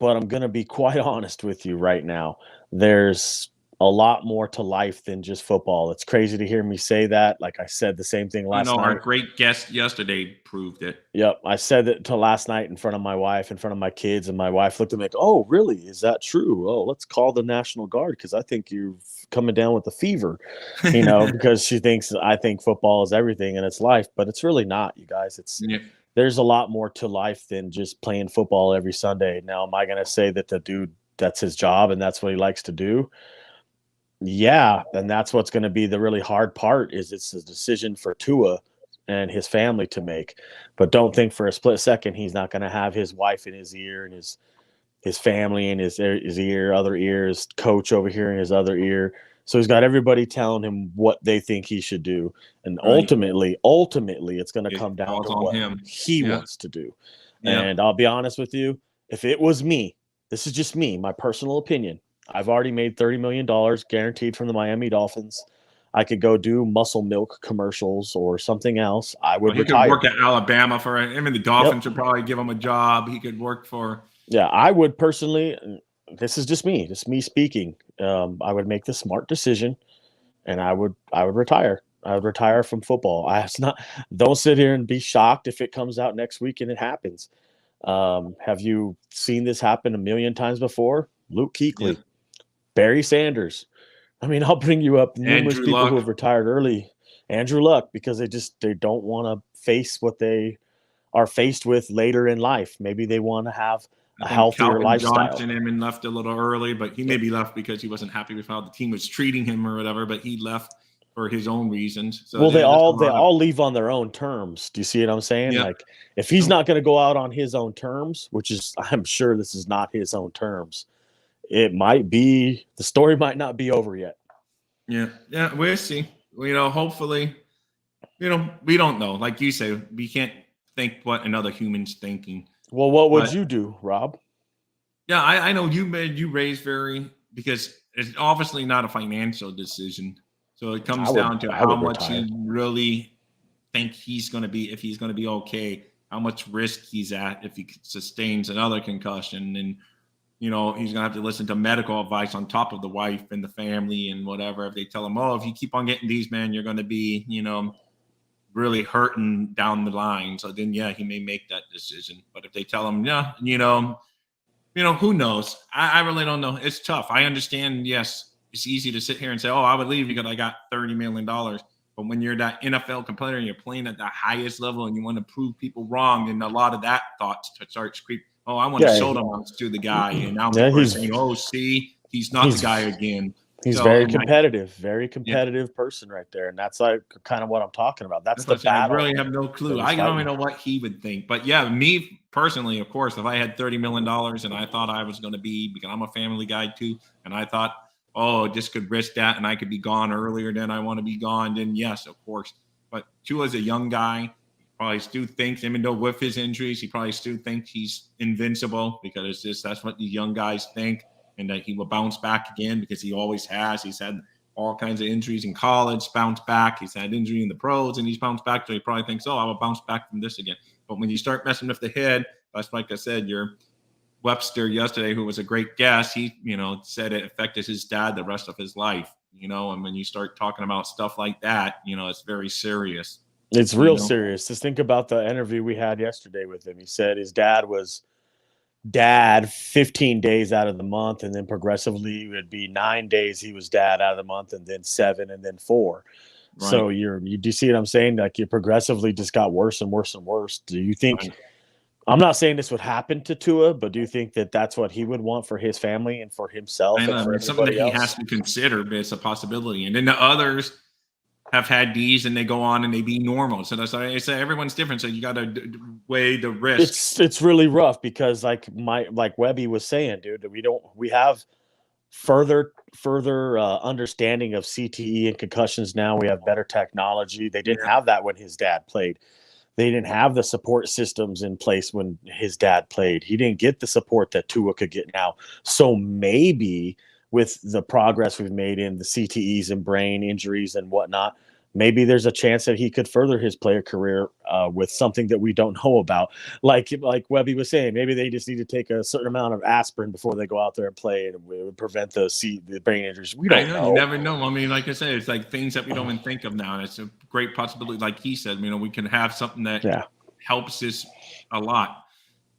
I'm going to be quite honest with you right now. There's a lot more to life than just football. It's crazy to hear me say that. Like I said the same thing last night. Our great guest yesterday proved it. Yep. I said it to last night in front of my wife, in front of my kids, and my wife looked at me like, "Oh, really? Is that true? Oh, let's call the National Guard because I think you're coming down with a fever," because she thinks I think football is everything and it's life, but it's really not, you guys. There's a lot more to life than just playing football every Sunday. Now, am I going to say that the dude, that's his job and that's what he likes to do? Yeah, and that's what's going to be the really hard part is it's a decision for Tua and his family to make. But don't think for a split second he's not going to have his wife in his ear and his family in his ear, other ears, coach over here in his other ear. So he's got everybody telling him what they think he should do. And ultimately, it's going to come down to what he wants to do. Yeah. And I'll be honest with you, if it was me, this is just me, my personal opinion. I've already made $30 million guaranteed from the Miami Dolphins. I could go do muscle milk commercials or something else. I would retire. He could work at Alabama for him. I mean, the Dolphins would probably give him a job. He could work for. Yeah, I would personally. This is just me speaking. I would make the smart decision, and I would retire. I would retire from football. Don't sit here and be shocked if it comes out next week and it happens. Have you seen this happen a million times before? Luke Kuechly, Barry Sanders. I mean, I'll bring you up numerous people who have retired early. Andrew Luck, because they don't want to face what they are faced with later in life. Maybe they want to have a healthier lifestyle. Johnson left a little early, but he maybe left because he wasn't happy with how the team was treating him or whatever. But he left for his own reasons. So they all leave on their own terms. Do you see what I'm saying? Yeah. Like if he's not going to go out on his own terms, which is I'm sure this is not his own terms. It might be the story might not be over yet. Yeah, we'll see. Hopefully, we don't know. Like you say, we can't think what another human's thinking. Well, what would you do, Rob? Yeah, I know you raised because it's obviously not a financial decision. So it comes down to how much you really think he's going to be, if he's going to be okay, how much risk he's at if he sustains another concussion. And, he's going to have to listen to medical advice on top of the wife and the family and whatever. If they tell him, if you keep on getting these, man, you're going to be, really hurting down the line. So then, he may make that decision. But if they tell him, who knows? I really don't know. It's tough. I understand, yes, it's easy to sit here and say, oh, I would leave because I got $30 million. But when you're that NFL competitor and you're playing at the highest level and you want to prove people wrong, and a lot of that thought starts creeping. Oh, I want to show them to the guy. And now people are saying, oh, see, he's not the guy again. He's very competitive person right there. And that's like kind of what I'm talking about. That's the battle. I really have no clue. I don't even know what he would think. But yeah, me personally, of course, if I had $30 million and I thought I was going to be, because I'm a family guy too, and I thought, oh, just could risk that and I could be gone earlier than I want to be gone, then yes, of course. But Tua's a young guy. He probably still thinks, even though with his injuries, he probably still thinks he's invincible, because that's what these young guys think. And that he will bounce back again, because he always has. He's had all kinds of injuries in college, bounced back. He's had injury in the pros, and he's bounced back. So he probably thinks, oh, I will bounce back from this again. But when you start messing with the head, that's like I said, your Webster yesterday, who was a great guest, he, said it affected his dad the rest of his life, and when you start talking about stuff like that, it's very serious. It's real serious. Just think about the interview we had yesterday with him. He said his dad was 15 days out of the month, and then progressively it would be 9 days he was dad out of the month, and then 7, and then 4. Right. So you do you see what I'm saying? Like, you progressively just got worse and worse and worse. Do you think? Right. I'm not saying this would happen to Tua, but do you think that that's what he would want for his family and for himself? I know, and for something that he has to consider, but it's a possibility. And then the others have had these and they go on and they be normal. So that's why I say everyone's different. So you got to weigh the risk. It's really rough, because like Webby was saying, dude, we have further understanding of CTE and concussions now. We have better technology. They didn't have that when his dad played. They didn't have the support systems in place when his dad played. He didn't get the support that Tua could get now. So maybe with the progress we've made in the CTEs and brain injuries and whatnot, maybe there's a chance that he could further his player career with something that we don't know about. Like Webby was saying, maybe they just need to take a certain amount of aspirin before they go out there and play, and it would prevent the brain injuries. We don't know. You never know. I mean, like I said, it's like things that we don't even think of now. And it's a great possibility. Like he said, we can have something that helps us a lot.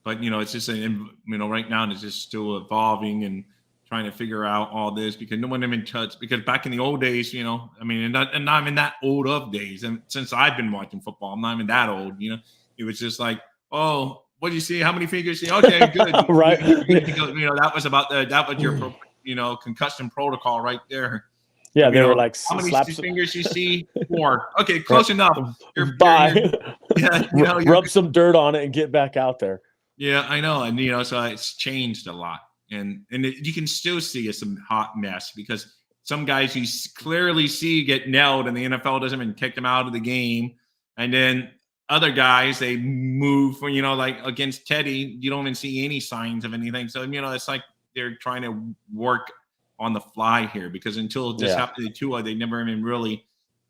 But, it's just, right now it's just still evolving and trying to figure out all this, because no one even touched. Because back in the old days, and not even that old of days. And since I've been watching football, I'm not even that old. It was just like, oh, what do you see? How many fingers? Okay, good. Right. That was about that was your concussion protocol right there. Yeah, they were like, how many fingers you see? 4. Okay, close enough. Bye. Rub some dirt on it and get back out there. Yeah, I know, and so it's changed a lot. And you can still see it's a hot mess, because some guys you clearly see get nailed and the NFL doesn't even kick them out of the game. And then other guys, they move, like against Teddy, you don't even see any signs of anything. So, it's like they're trying to work on the fly here, because until this happened to Tua, they never even really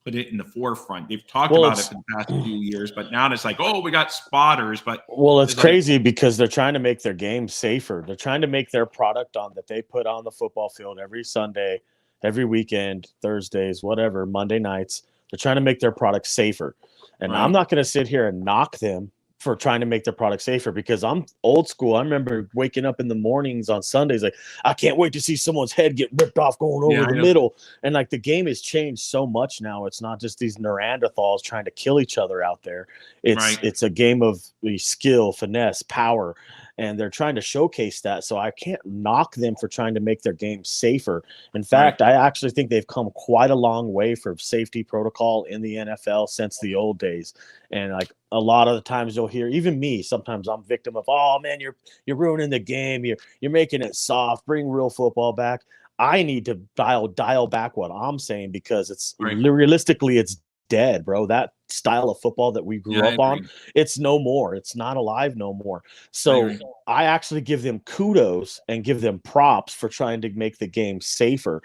put it in the forefront. They've talked about it for the past few years, but now it's like, oh, we got spotters. But it's crazy, because they're trying to make their game safer. They're trying to make their product that they put on the football field every Sunday, every weekend, Thursdays, whatever, Monday nights. They're trying to make their product safer. And I'm not going to sit here and knock them for trying to make their product safer, because I'm old school. I remember waking up in the mornings on Sundays like, I can't wait to see someone's head get ripped off going over the middle. And like, the game has changed so much now. It's not just these Neanderthals trying to kill each other out there. It's a game of skill, finesse, power, and they're trying to showcase that. So I can't knock them for trying to make their game safer. In fact, I actually think they've come quite a long way for safety protocol in the NFL since the old days. And like, a lot of the times you'll hear, even me, sometimes I'm victim of, oh man, you're ruining the game. You're making it soft. Bring real football back. I need to dial back what I'm saying, because it's realistically, it's dead, bro. That style of football that we grew up on, it's no more. It's not alive no more. So I actually give them kudos and give them props for trying to make the game safer,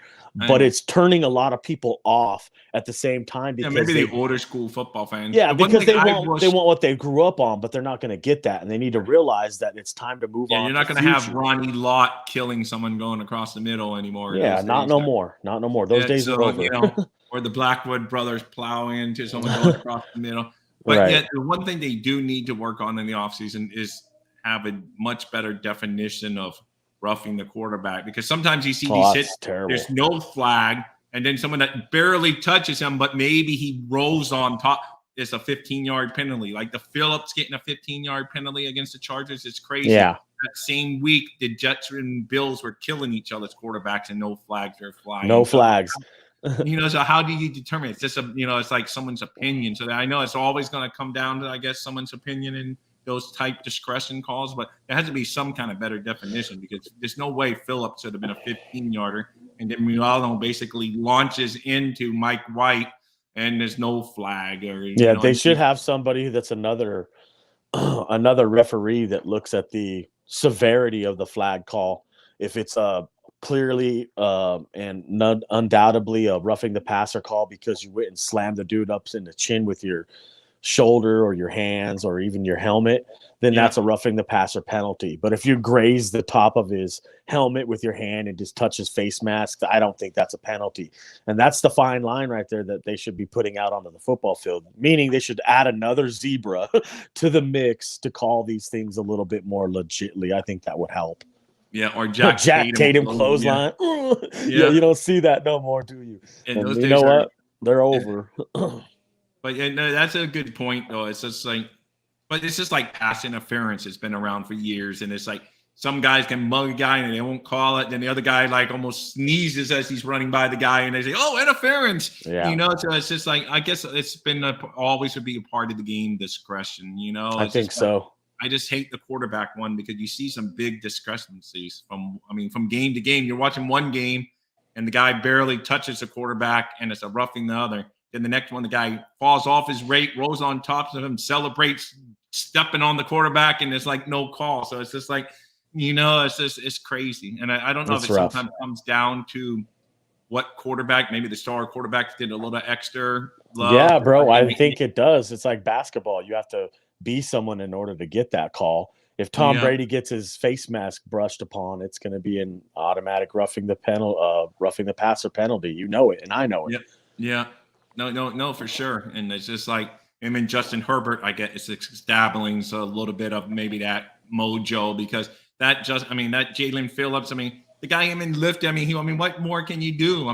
but it's turning a lot of people off at the same time, because maybe the older school football fans. Yeah, because they want what they grew up on, but they're not going to get that, and they need to realize that it's time to move on. You're not going to have Ronnie Lott killing someone going across the middle anymore. Yeah, not no more. Those days are over. Or the Blackwood brothers plow into someone going across the middle. But yet, the one thing they do need to work on in the offseason is have a much better definition of roughing the quarterback, because sometimes you see these hits, there's no flag, and then someone that barely touches him, but maybe he rolls on top. It's a 15-yard penalty. Like the Phillips getting a 15-yard penalty against the Chargers is crazy. Yeah. That same week, the Jets and Bills were killing each other's quarterbacks, and no flags were flying. No flags. So how do you determine? It's just it's like someone's opinion. So I know it's always going to come down to, I guess, someone's opinion and those type discretion calls, but there has to be some kind of better definition, because there's no way Phillips should have been a 15-yarder, and then Milano basically launches into Mike White, and there's no flag. They should have somebody that's another referee that looks at the severity of the flag call. If it's clearly and undoubtedly a roughing the passer call because you went and slammed the dude up in the chin with your shoulder or your hands or even your helmet, then that's a roughing the passer penalty. But if you graze the top of his helmet with your hand and just touch his face mask, I don't think that's a penalty. And that's the fine line right there that they should be putting out onto the football field, meaning they should add another zebra to the mix to call these things a little bit more legitly. I think that would help. Yeah, or Jack Tatum clothesline. Yeah, you don't see that no more, do you? And you know what? They're over. But that's a good point, though. It's just like, but it's just like pass interference. It's been around for years, and it's like some guys can mug a guy and they won't call it. Then the other guy like almost sneezes as he's running by the guy, and they say, "Oh, interference!" Yeah. So it's just like, I guess it's been always would be a part of the game discretion. I think so. I just hate the quarterback one, because you see some big discrepancies from game to game. You're watching one game, and the guy barely touches the quarterback, and it's a roughing the other. Then the next one, the guy falls off his rate, rolls on top of him, celebrates stepping on the quarterback, and it's like no call. So it's just like, it's crazy. And I don't know if it sometimes comes down to what quarterback, maybe the star quarterback did a little extra love. Yeah, bro, I think it does. It's like basketball. You have to be someone in order to get that call. If Tom Brady gets his face mask brushed upon, it's going to be an automatic roughing the passer penalty. You know it, and I know it. Yeah. No, for sure. And it's just like him and Justin Herbert, I get it's establishing a little bit of maybe that mojo, because that Jalen Phillips, the guy even lifted. What more can you do?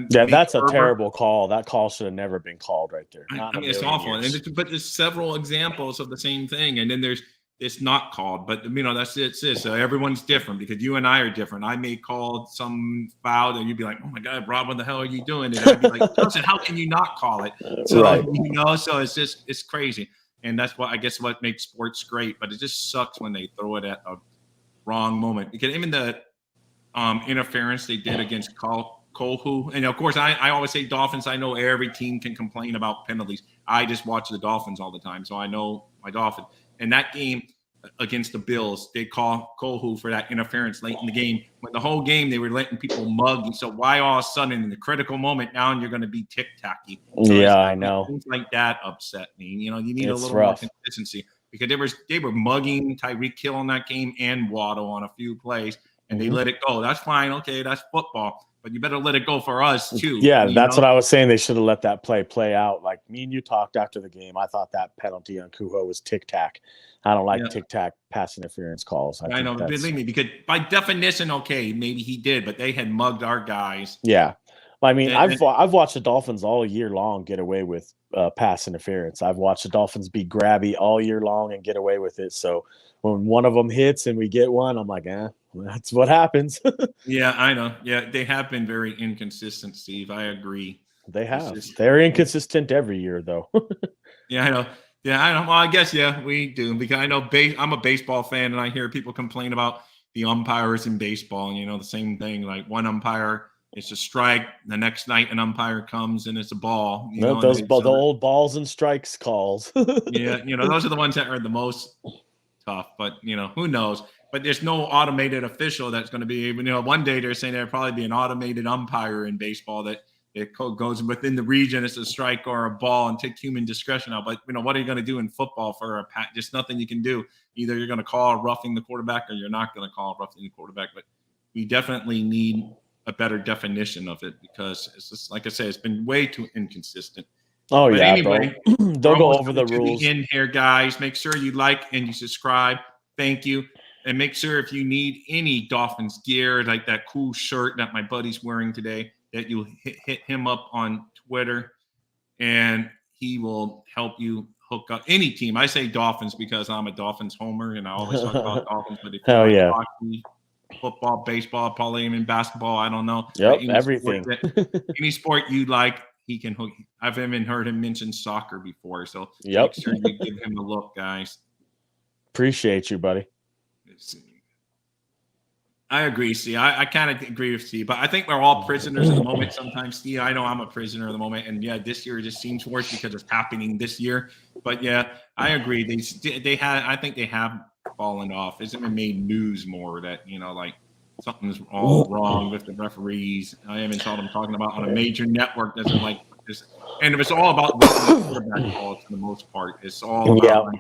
That's a terrible call. That call should have never been called right there. It's awful. But there's several examples of the same thing. And then it's not called, but that's it. So everyone's different, because you and I are different. I may call some foul, and you'd be like, "Oh my God, Rob, what the hell are you doing?" And I'd be like, "Justin, how can you not call it?" So right. So it's crazy, and that's what makes sports great. But it just sucks when they throw it at a wrong moment, because even the interference they did against Kohu, and of course I always say Dolphins. I know every team can complain about penalties. I just watch the Dolphins all the time, so I know my Dolphins. And that game against the Bills, they call Kohu for that interference late in the game. When the whole game they were letting people mug. And so why all of a sudden in the critical moment now you're going to be tic-tacky? So I know. Things like that upset me. You need a little more consistency, because they were mugging Tyreek Hill in that game and Waddle on a few plays, and they let it go. That's fine. Okay, that's football. But you better let it go for us, too. Yeah, that's what I was saying. They should have let that play out. Like me and you talked after the game. I thought that penalty on Kuho was tic-tac. I don't like tic-tac pass interference calls. I know, believe me, because by definition, okay, maybe he did, but they had mugged our guys. Yeah. I've watched the Dolphins all year long get away with pass interference. I've watched the Dolphins be grabby all year long and get away with it. So when one of them hits and we get one, I'm like, that's what happens. Yeah, I know. Yeah, they have been very inconsistent, Steve. I agree. They have. They're inconsistent every year, though. Yeah, I know. Yeah, I know. Well, I guess, we do, because I know I'm a baseball fan, and I hear people complain about the umpires in baseball, and the same thing. Like one umpire, it's a strike. The next night, an umpire comes and it's a ball. The old balls and strikes calls. Yeah, those are the ones that are the most tough. But who knows? But there's no automated official that's going to be able. One day they're saying there'll probably be an automated umpire in baseball that it goes within the region. It's a strike or a ball, and take human discretion out. But what are you going to do in football for a pat? Just nothing you can do. Either you're going to call roughing the quarterback, or you're not going to call roughing the quarterback. But we definitely need a better definition of it, because it's just, like I said, it's been way too inconsistent. Oh, but yeah. Anyway, they'll go over the rules in here, guys. Make sure you like and you subscribe. Thank you. And make sure if you need any Dolphins gear, like that cool shirt that my buddy's wearing today, that you hit him up on Twitter, and he will help you hook up any team. I say Dolphins because I'm a Dolphins homer, and I always talk about Dolphins. But if you like hockey, football, baseball, probably even basketball, I don't know. Yep, everything. Any sport you like, he can hook. I've even heard him mention soccer before, so make sure you give him a look, guys. Appreciate you, buddy. I agree, Steve. I kind of agree with Steve, but I think we're all prisoners of the moment sometimes, Steve. I know I'm a prisoner of the moment, and this year it just seems worse because it's happening this year. But I agree. I think they have fallen off. It's even made news more that like something's all wrong with the referees. I even saw them talking about on a major network doesn't like this, and it's all about the quarterback calls for the most part. It's all about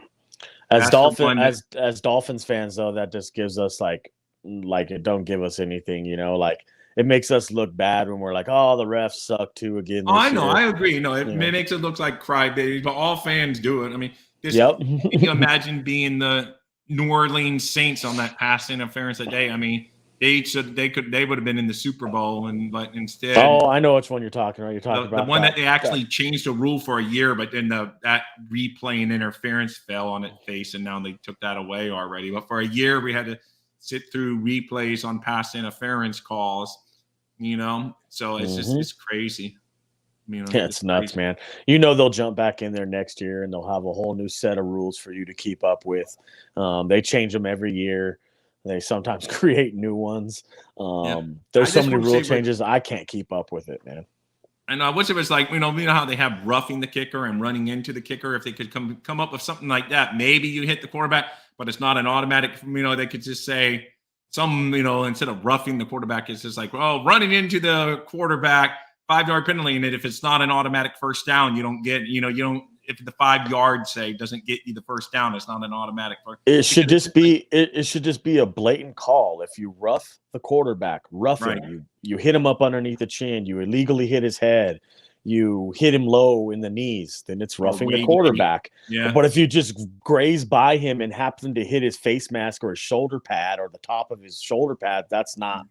as Dolphins fans though, that just gives us like it don't give us anything, it makes us look bad when we're like, oh, the refs suck too again. I know, I agree. It makes it look like crybabies, but all fans do it. I mean, can you imagine being the New Orleans Saints on that pass interference that day? I mean, they would have been in the Super Bowl, but instead. Oh, I know which one you're talking about. You're talking about the one that they actually changed the rule for a year, but then that replay and interference fell on its face, and now they took that away already. But for a year, we had to sit through replays on pass interference calls, so it's just it's crazy. It's nuts, man. They'll jump back in there next year and they'll have a whole new set of rules for you to keep up with. They change them every year. They sometimes create new ones. There's so many rule changes. I can't keep up with it, man. And I wish it was like, you know how they have roughing the kicker and running into the kicker. If they could come up with something like that, maybe you hit the quarterback, but it's not an automatic, they could just say instead of roughing the quarterback, it's just like, running into the quarterback, 5-yard penalty. And if it's not an automatic first down, you don't get, if the 5 yards doesn't get you the first down, it's not an automatic. It should just be a blatant call. If you rough the quarterback, him, you hit him up underneath the chin, you illegally hit his head, you hit him low in the knees, then it's roughing the quarterback. Yeah. But if you just graze by him and happen to hit his face mask or his shoulder pad or the top of his shoulder pad, that's not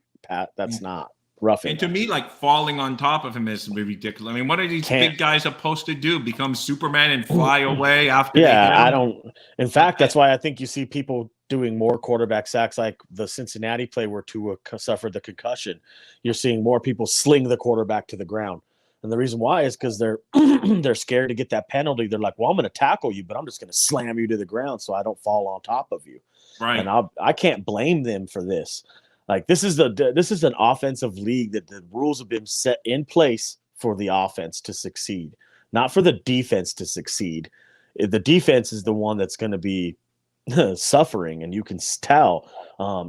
roughing. And to me, like falling on top of him is ridiculous. I mean, what are these big guys supposed to do? Become Superman and fly away after? Yeah, I don't. In fact, that's why I think you see people doing more quarterback sacks, like the Cincinnati play where Tua suffered the concussion. You're seeing more people sling the quarterback to the ground, and the reason why is because they're they're scared to get that penalty. They're like, "Well, I'm going to tackle you, but I'm just going to slam you to the ground so I don't fall on top of you." Right. And I can't blame them for this. Like this is an offensive league that the rules have been set in place for the offense to succeed, not for the defense to succeed. The defense is the one that's going to be suffering, and you can tell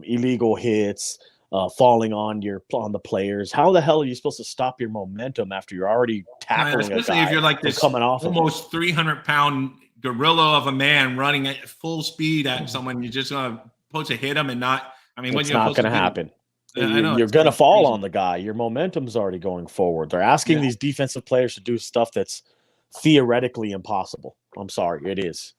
illegal hits, falling on the players. How the hell are you supposed to stop your momentum after you're already tackling especially a guy if you're like this coming off almost 300-pound gorilla of a man running at full speed at someone? You're just supposed to hit him and not. I mean, it's not going to happen. I know, you're going to fall on the guy. Your momentum's already going forward. They're asking these defensive players to do stuff that's theoretically impossible. I'm sorry, it is.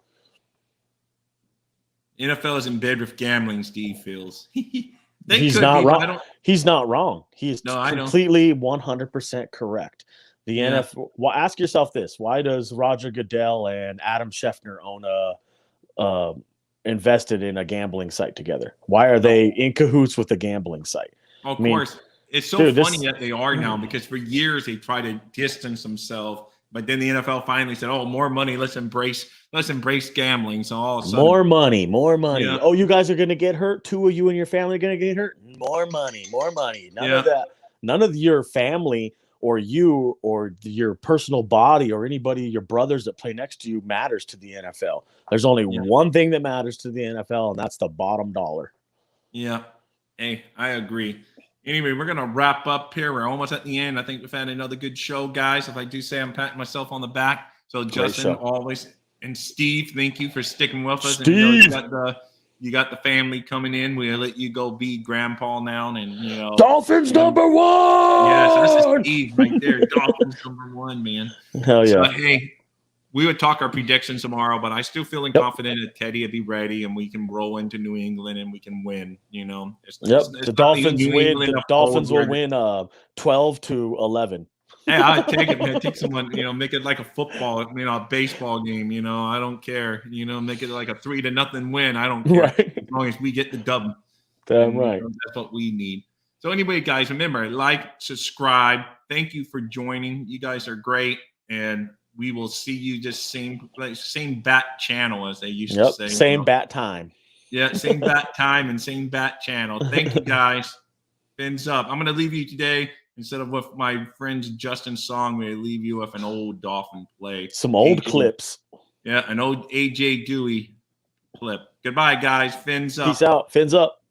NFL is in bed with gambling, Steve feels. He's not wrong. He's not wrong. He is completely 100% correct. The NFL. Well, ask yourself this: why does Roger Goodell and Adam Schefter own invested in a gambling site together? Why are they in cahoots with the gambling site? Of course. It's so funny that they are now, because for years they tried to distance themselves, but then the NFL finally said, "Oh, more money. Let's embrace gambling." So all of a sudden, more money. Yeah. Oh, you guys are going to get hurt. 2 of you and your family are going to get hurt. More money. None of that. None of your family or you or your personal body or anybody, your brothers that play next to you, matters to the NFL. There's only one thing that matters to the NFL, and that's the bottom dollar. Yeah. Hey, I agree. Anyway, we're going to wrap up here. We're almost at the end. I think we've had another good show, guys. If I do say, I'm patting myself on the back. So Justin, always, and Steve, thank you for sticking with us. Steve. And you got the family coming in. We'll let you go be grandpa now, and Dolphins number one. Yes, that's Steve right there. Dolphins number one, man. Hell yeah. So, hey, we would talk our predictions tomorrow, but I still feeling confident that Teddy will be ready and we can roll into New England and we can win. It's the Dolphins win. The Dolphins will win 12-11. Hey, I'd take it, man. Take someone, make it like a football, a baseball game. I don't care. Make it like a 3-0 win. I don't care. Right. As long as we get the dub. Damn right. That's what we need. So anyway, guys, remember, like, subscribe. Thank you for joining. You guys are great. And we will see you just same bat channel, as they used to say. Same bat time. Yeah, same bat time and same bat channel. Thank you, guys. Fins up. I'm going to leave you today. Instead of with my friend's Justin song, we leave you with an old Dolphin play. Some old clips. Yeah, an old AJ Dewey clip. Goodbye, guys. Fins up. Peace out. Fins up.